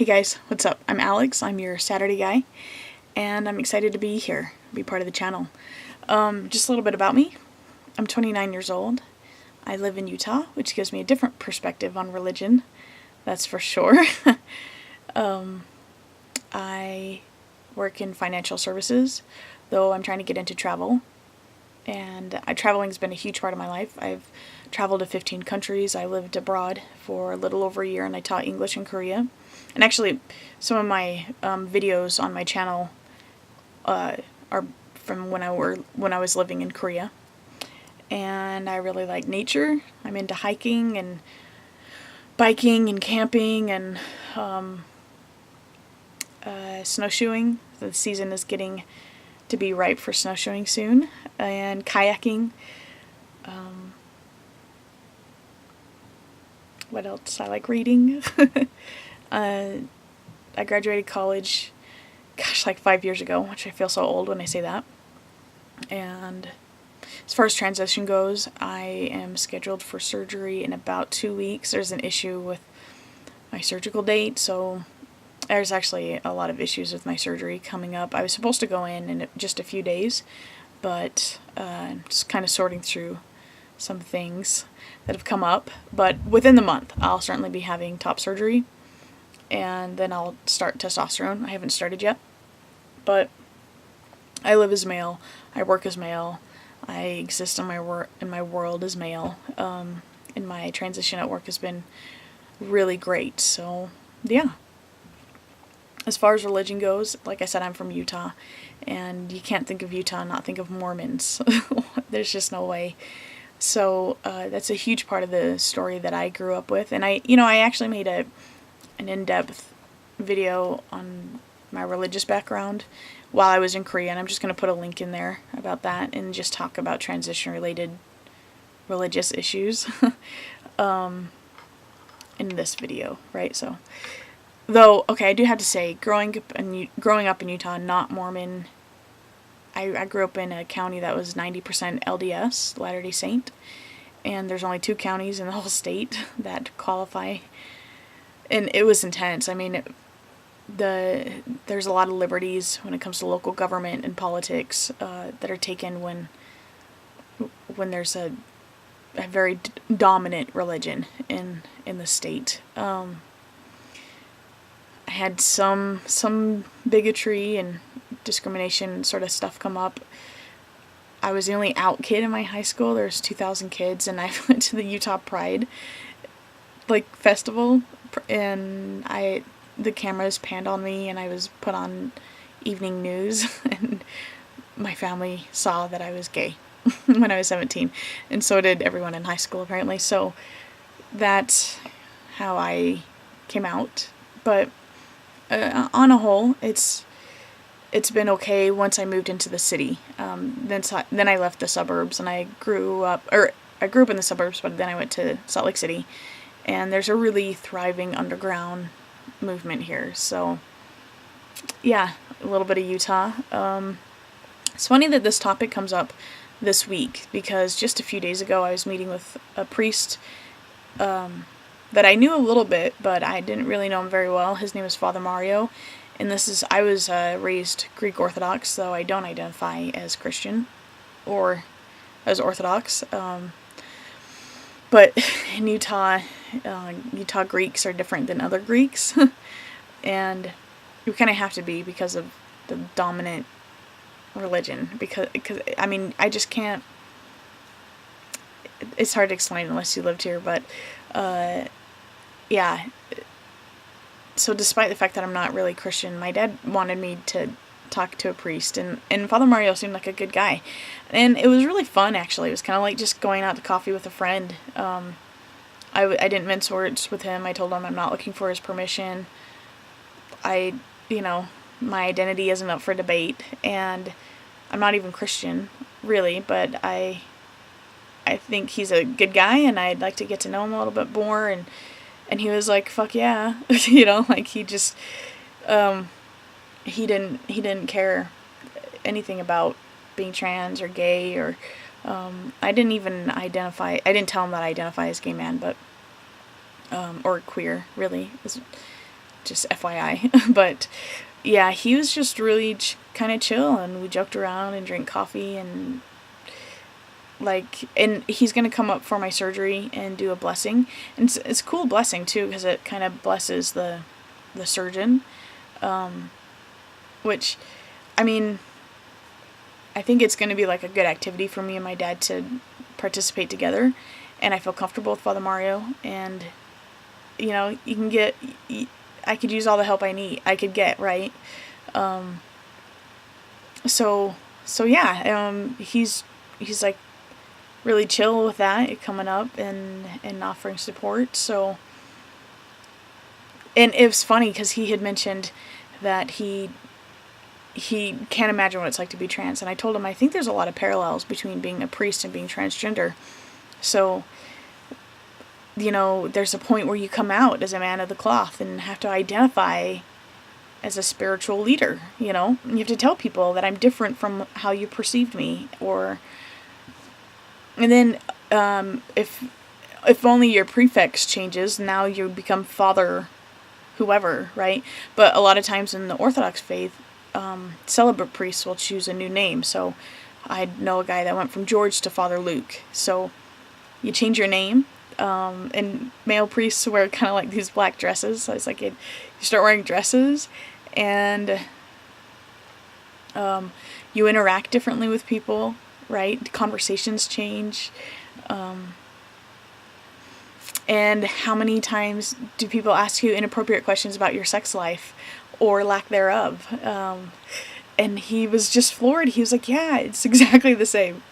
Hey guys, what's up? I'm Alex, I'm your Saturday guy, and I'm excited to be here, be part of the channel. Just a little bit about me. I'm 29 years old. I live in Utah, which gives me a different perspective on religion, that's for sure. I work in financial services, though I'm trying to get into travel. And traveling's been a huge part of my life. I've traveled to 15 countries. I lived abroad for a little over a year, and I taught English in Korea. And actually, some of my videos on my channel are from when I was living in Korea. And I really like nature. I'm into hiking and biking and camping and snowshoeing. The season is getting to be ripe for snowshoeing soon, and kayaking. What else? I like reading. I graduated college, like 5 years ago, which I feel so old when I say that. And as far as transition goes, I am scheduled for surgery in about 2 weeks. There's an issue with my surgical date, so there's actually a lot of issues with my surgery coming up. I was supposed to go in just a few days, but just kind of sorting through some things that have come up. But within the month, I'll certainly be having top surgery, and then I'll start testosterone. I haven't started yet, but I live as male, I work as male, I exist in my world as male, and my transition at work has been really great. So yeah. As far as religion goes, like I said, I'm from Utah, and you can't think of Utah and not think of Mormons. There's just no way. So that's a huge part of the story that I grew up with, and I actually made an in-depth video on my religious background while I was in Korea, and I'm just going to put a link in there about that and just talk about transition-related religious issues in this video, right? So. Though, okay, I do have to say, growing up in Utah, not Mormon, I grew up in a county that was 90% LDS, Latter-day Saint, and there's only 2 counties in the whole state that qualify, and it was intense. I mean, there's a lot of liberties when it comes to local government and politics that are taken when there's a very dominant religion in the state. I had some bigotry and discrimination sort of stuff come up. I was the only out kid in my high school. There's 2,000 kids, and I went to the Utah Pride festival, and the cameras panned on me, and I was put on evening news, and my family saw that I was gay when I was 17, and so did everyone in high school apparently. So that's how I came out. But on a whole, it's been okay once I moved into the city. Then I left the suburbs, and I grew up in the suburbs, but then I went to Salt Lake City, and there's a really thriving underground movement here. So yeah, a little bit of Utah. It's funny that this topic comes up this week, because just a few days ago I was meeting with a priest that I knew a little bit, but I didn't really know him very well. His name is Father Mario, and I was raised Greek Orthodox, though I don't identify as Christian or as Orthodox. But in Utah, Utah Greeks are different than other Greeks, and you kind of have to be because of the dominant religion. Because I mean, I just can't. It's hard to explain unless you lived here, but yeah. So despite the fact that I'm not really Christian, my dad wanted me to talk to a priest, and Father Mario seemed like a good guy, and it was really fun. Actually, it was kind of like just going out to coffee with a friend. I didn't mince words with him. I told him I'm not looking for his permission. My identity isn't up for debate, and I'm not even Christian, really, but I think he's a good guy, and I'd like to get to know him a little bit more, and he was like, fuck yeah, he just, he didn't care anything about being trans or gay, or, I didn't tell him that I identify as gay man, but, or queer, really. just FYI. But yeah, he was just really kind of chill, and we joked around and drank coffee, and and he's gonna come up for my surgery and do a blessing, and it's a cool blessing too, because it kind of blesses the surgeon, which, I mean, I think it's gonna be like a good activity for me and my dad to participate together, and I feel comfortable with Father Mario, and you can get, I could use all the help I could get, right? So yeah, he's like really chill with that, coming up and offering support. So, and it was funny because he had mentioned that he can't imagine what it's like to be trans, and I told him I think there's a lot of parallels between being a priest and being transgender. So, there's a point where you come out as a man of the cloth and have to identify as a spiritual leader, and you have to tell people that I'm different from how you perceived me, and then if only your prefix changes, now you become Father whoever, right? But a lot of times in the Orthodox faith, celibate priests will choose a new name. So I know a guy that went from George to Father Luke. So you change your name, and male priests wear kind of like these black dresses. So it's like you start wearing dresses, and you interact differently with people, right? Conversations change. And how many times do people ask you inappropriate questions about your sex life or lack thereof? And he was just floored. He was like, yeah, it's exactly the same.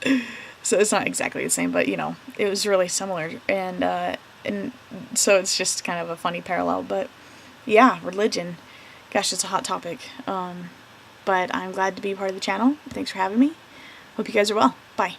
So it's not exactly the same, but it was really similar. And so it's just kind of a funny parallel. But yeah, religion. Gosh, it's a hot topic. But I'm glad to be part of the channel. Thanks for having me. Hope you guys are well. Bye.